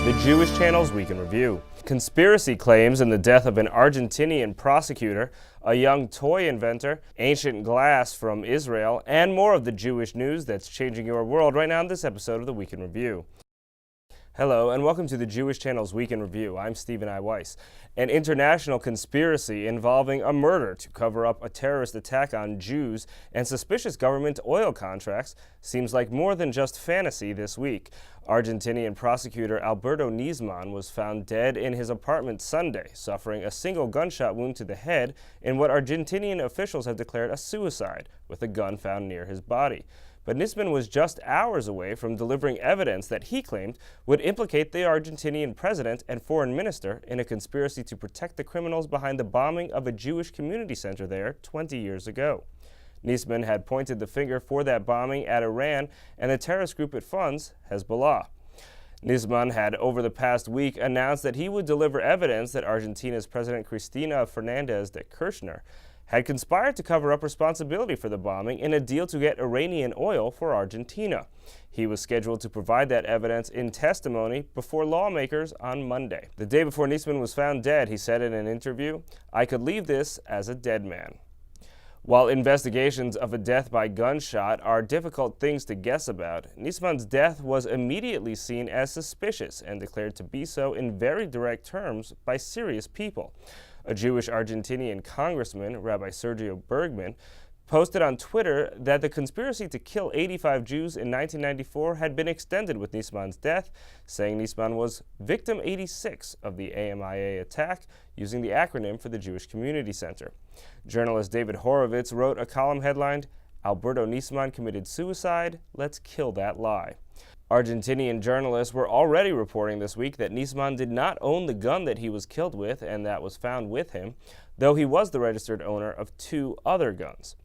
The Jewish Channel's Week in Review. Conspiracy claims in the death of an Argentinian prosecutor, a young toy inventor, ancient glass from Israel, and more of the Jewish news that's changing your world right now in this episode of the Week in Review. Hello, and welcome to the Jewish Channel's Week in Review. I'm Stephen I. Weiss. An international conspiracy involving a murder to cover up a terrorist attack on Jews and suspicious government oil contracts seems like more than just fantasy this week. Argentinian prosecutor Alberto Nisman was found dead in his apartment Sunday, suffering a single gunshot wound to the head in what Argentinian officials have declared a suicide, with a gun found near his body. But Nisman was just hours away from delivering evidence that he claimed would implicate the Argentinian president and foreign minister in a conspiracy to protect the criminals behind the bombing of a Jewish community center there 20 years ago. Nisman had pointed the finger for that bombing at Iran and the terrorist group it funds, Hezbollah. Nisman had over the past week announced that he would deliver evidence that Argentina's President Cristina Fernandez de Kirchner had conspired to cover up responsibility for the bombing in a deal to get Iranian oil for Argentina. He was scheduled to provide that evidence in testimony before lawmakers on Monday. The day before Nisman was found dead, he said in an interview, "I could leave this as a dead man." While investigations of a death by gunshot are difficult things to guess about, Nisman's death was immediately seen as suspicious and declared to be so in very direct terms by serious people. A Jewish Argentinian congressman, Rabbi Sergio Bergman, posted on Twitter that the conspiracy to kill 85 Jews in 1994 had been extended with Nisman's death, saying Nisman was victim 86 of the AMIA attack, using the acronym for the Jewish Community Center. Journalist David Horowitz wrote a column headlined, "Alberto Nisman committed suicide, let's kill that lie." Argentinian journalists were already reporting this week that Nisman did not own the gun that he was killed with and that was found with him, though he was the registered owner of 2 other guns.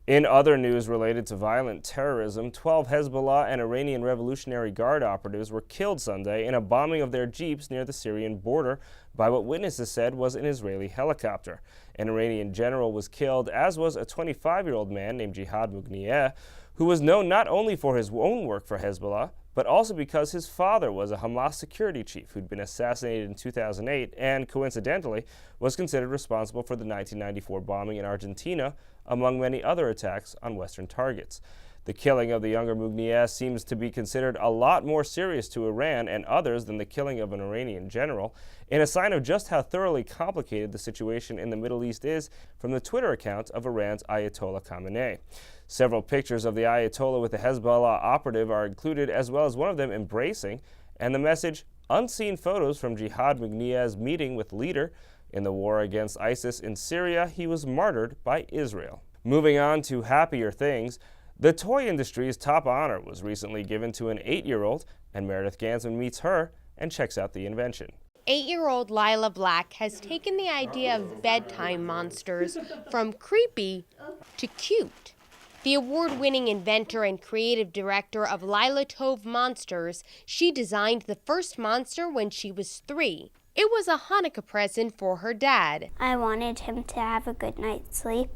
In other news related to violent terrorism, 12 Hezbollah and Iranian Revolutionary Guard operatives were killed Sunday in a bombing of their jeeps near the Syrian border by what witnesses said was an Israeli helicopter. An Iranian general was killed, as was a 25-year-old man named Jihad Mughniyeh, who was known not only for his own work for Hezbollah, but also because his father was a Hamas security chief who'd been assassinated in 2008 and, coincidentally, was considered responsible for the 1994 bombing in Argentina, among many other attacks on Western targets. The killing of the younger Mughniyeh seems to be considered a lot more serious to Iran and others than the killing of an Iranian general, in a sign of just how thoroughly complicated the situation in the Middle East is from the Twitter account of Iran's Ayatollah Khamenei. Several pictures of the Ayatollah with the Hezbollah operative are included, as well as one of them embracing, and the message, "Unseen photos from Jihad Mughniyeh's meeting with leader. In the war against ISIS in Syria, he was martyred by Israel." Moving on to happier things, the toy industry's top honor was recently given to an 8-year-old, and Meredith Gansman meets her and checks out the invention. 8-year-old Lila Black has taken the idea of bedtime monsters from creepy to cute. The award-winning inventor and creative director of Lila Tove Monsters, she designed the first monster when she was 3. It was a Hanukkah present for her dad. I wanted him to have a good night's sleep.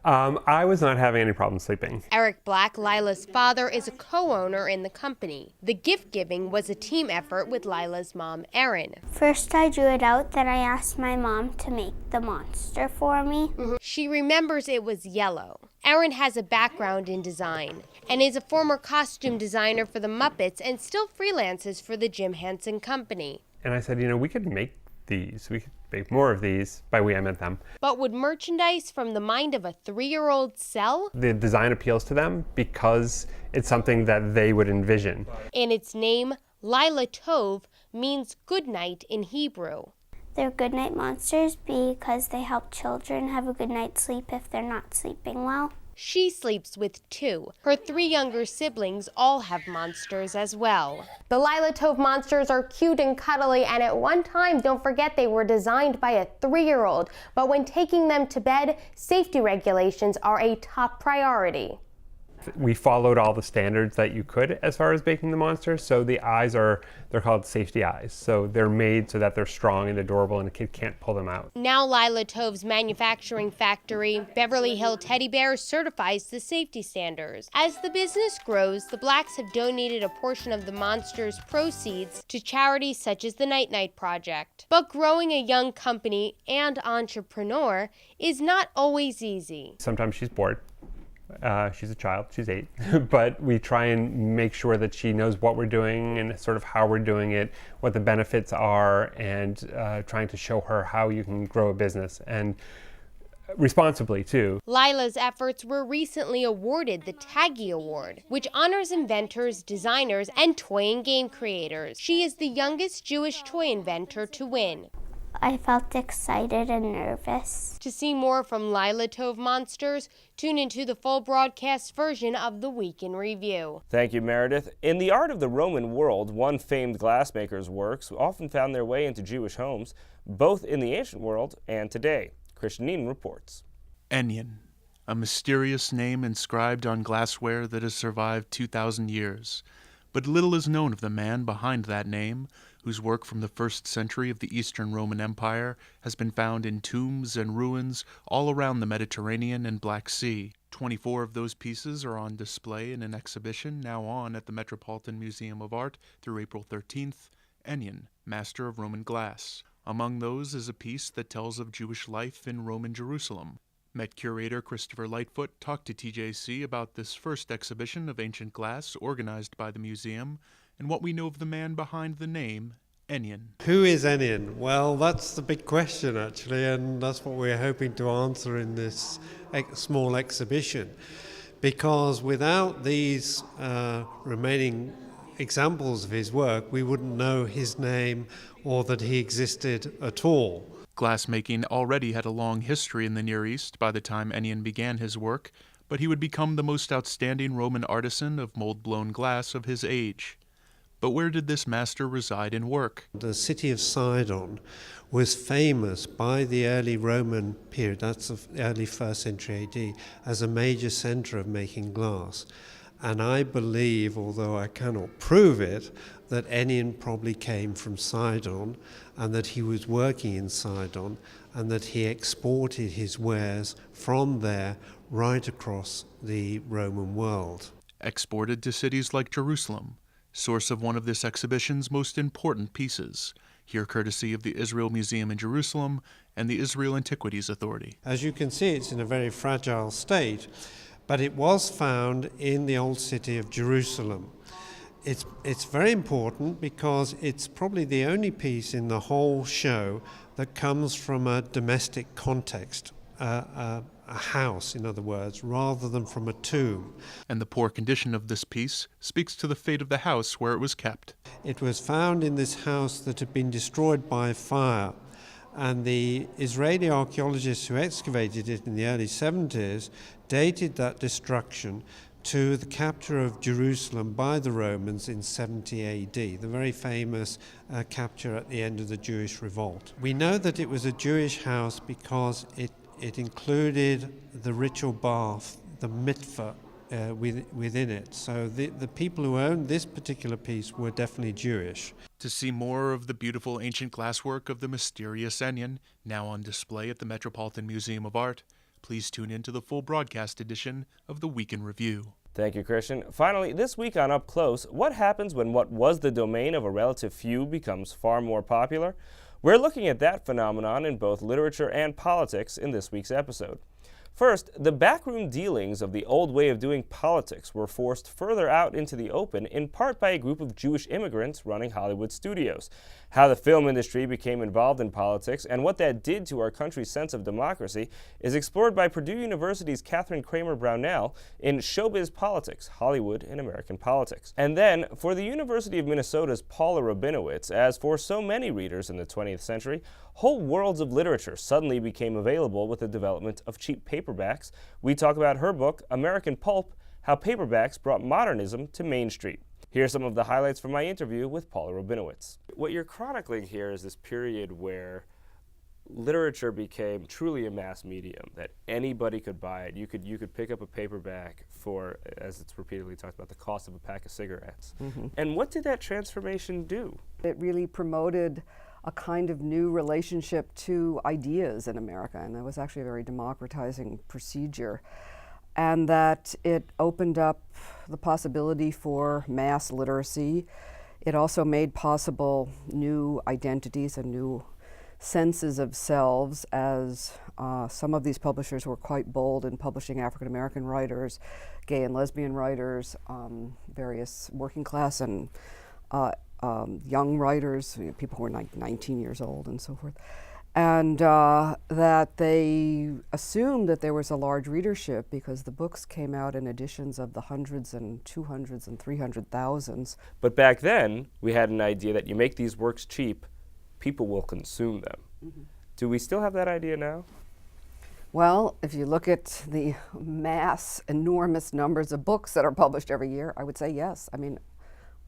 I was not having any problem sleeping. Eric Black, Lila's father, is a co-owner in the company. The gift-giving was a team effort with Lila's mom, Erin. First I drew it out, then I asked my mom to make the monster for me. She remembers it was yellow. Erin has a background in design and is a former costume designer for the Muppets and still freelances for the Jim Henson Company. And I said, we could make these. We could make more of these. By we, I meant them. But would merchandise from the mind of a 3-year-old sell? The design appeals to them because it's something that they would envision. And its name, Lila Tove, means good night in Hebrew. They're good night monsters because they help children have a good night's sleep if they're not sleeping well. She sleeps with 2. Her 3 younger siblings all have monsters as well. The Lila Tove monsters are cute and cuddly, and at one time, don't forget, they were designed by a 3-year-old. But when taking them to bed, safety regulations are a top priority. we followed all the standards that you could as far as baking the monsters. So the eyes they're called safety eyes. So they're made so that they're strong and they're durable and a kid can't pull them out. Now Lila Tove's manufacturing factory, Beverly Hill Teddy Bear, certifies the safety standards. As the business grows, the Blacks have donated a portion of the monsters' proceeds to charities such as the Night Night Project. But growing a young company and entrepreneur is not always easy. Sometimes she's bored. She's a child, she's 8, but we try and make sure that she knows what we're doing and sort of how we're doing it, what the benefits are, and trying to show her how you can grow a business, and responsibly too. Lila's efforts were recently awarded the Taggy Award, which honors inventors, designers, and toy and game creators. She is the youngest Jewish toy inventor to win. I felt excited and nervous. To see more from Lila Tove Monsters, tune into the full broadcast version of the Week in Review. Thank you, Meredith. In the art of the Roman world, one famed glassmaker's works often found their way into Jewish homes, both in the ancient world and today. Christian Eaton reports. Enyon, a mysterious name inscribed on glassware that has survived 2,000 years. But little is known of the man behind that name, whose work from the 1st century of the Eastern Roman Empire has been found in tombs and ruins all around the Mediterranean and Black Sea. 24 of those pieces are on display in an exhibition now on at the Metropolitan Museum of Art through April 13th, Enyon, Master of Roman Glass. Among those is a piece that tells of Jewish life in Roman Jerusalem. Met curator Christopher Lightfoot talked to TJC about this first exhibition of ancient glass organized by the museum and what we know of the man behind the name, Enyon. Who is Enyon? Well, that's the big question, actually, and that's what we're hoping to answer in this small exhibition. Because without these remaining examples of his work, we wouldn't know his name or that he existed at all. Glassmaking already had a long history in the Near East by the time Enyon began his work, but he would become the most outstanding Roman artisan of mold-blown glass of his age. But where did this master reside and work? The city of Sidon was famous by the early Roman period, that's the early 1st century AD, as a major center of making glass. And I believe, although I cannot prove it, that Enyon probably came from Sidon and that he was working in Sidon and that he exported his wares from there right across the Roman world. Exported to cities like Jerusalem, source of one of this exhibition's most important pieces, here courtesy of the Israel Museum in Jerusalem and the Israel Antiquities Authority. As you can see, it's in a very fragile state, but it was found in the old city of Jerusalem. It's very important because it's probably the only piece in the whole show that comes from a domestic context, a house, in other words, rather than from a tomb. And the poor condition of this piece speaks to the fate of the house where it was kept. It was found in this house that had been destroyed by fire, and the Israeli archaeologists who excavated it in the early 70s dated that destruction to the capture of Jerusalem by the Romans in 70 AD, the very famous capture at the end of the Jewish revolt. We know that it was a Jewish house because it included the ritual bath, the mikveh, within it. So the people who owned this particular piece were definitely Jewish. To see more of the beautiful ancient glasswork of the mysterious Enyon, now on display at the Metropolitan Museum of Art, please tune in to the full broadcast edition of the Week in Review. Thank you, Christian. Finally, this week on Up Close, what happens when what was the domain of a relative few becomes far more popular? We're looking at that phenomenon in both literature and politics in this week's episode. First, the backroom dealings of the old way of doing politics were forced further out into the open, in part by a group of Jewish immigrants running Hollywood studios. How the film industry became involved in politics and what that did to our country's sense of democracy is explored by Purdue University's Catherine Kramer Brownell in Showbiz Politics, Hollywood and American Politics. And then, for the University of Minnesota's Paula Rabinowitz, as for so many readers in the 20th century, whole worlds of literature suddenly became available with the development of cheap paperbacks. We talk about her book, American Pulp, How Paperbacks Brought Modernism to Main Street. Here are some of the highlights from my interview with Paula Rabinowitz. What you're chronicling here is this period where literature became truly a mass medium, that anybody could buy it. You could pick up a paperback for, as it's repeatedly talked about, the cost of a pack of cigarettes. And what did that transformation do? It really promoted a kind of new relationship to ideas in America, and it was actually a very democratizing procedure. And that it opened up the possibility for mass literacy. It also made possible new identities and new senses of selves, as some of these publishers were quite bold in publishing African American writers, gay and lesbian writers, various working class and young writers, people who were like 19 years old and so forth. And that they assumed that there was a large readership because the books came out in editions of the hundreds and 200s and 300,000s. But back then, we had an idea that you make these works cheap, people will consume them. Do we still have that idea now? Well, if you look at the mass, enormous numbers of books that are published every year, I would say yes. I mean,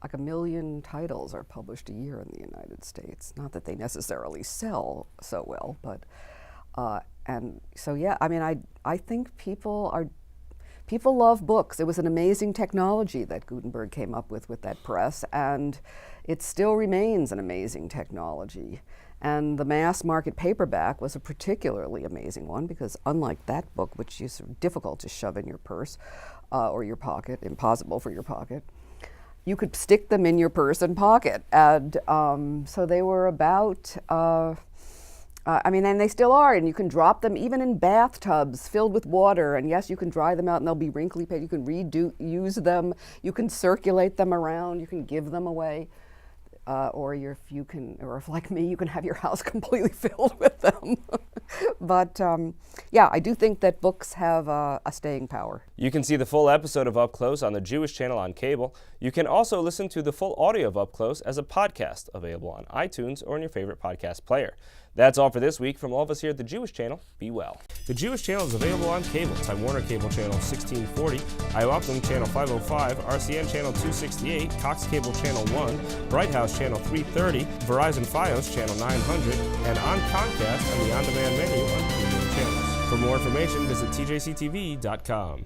like 1 million titles are published a year in the United States. Not that they necessarily sell so well, but, and so yeah, I mean, I think people love books. It was an amazing technology that Gutenberg came up with that press, and it still remains an amazing technology. And the mass market paperback was a particularly amazing one because unlike that book, which is difficult to shove in your purse or your pocket, impossible for your pocket, you could stick them in your purse and pocket. And so they were about, I mean, and they still are, and you can drop them even in bathtubs filled with water, and yes, you can dry them out and they'll be wrinkly paper. You can use them, you can circulate them around, you can give them away. Or if like me, you can have your house completely filled with them. But yeah, I do think that books have a staying power. You can see the full episode of Up Close on the Jewish Channel on cable. You can also listen to the full audio of Up Close as a podcast, available on iTunes or in your favorite podcast player. That's all for this week. From all of us here at the Jewish Channel, be well. The Jewish Channel is available on cable. Time Warner Cable Channel 1640, Iowatling Channel 505, RCN Channel 268, Cox Cable Channel 1, Bright House Channel 330, Verizon Fios Channel 900, and on Comcast on the on-demand menu on premium channels. For more information, visit tjctv.com.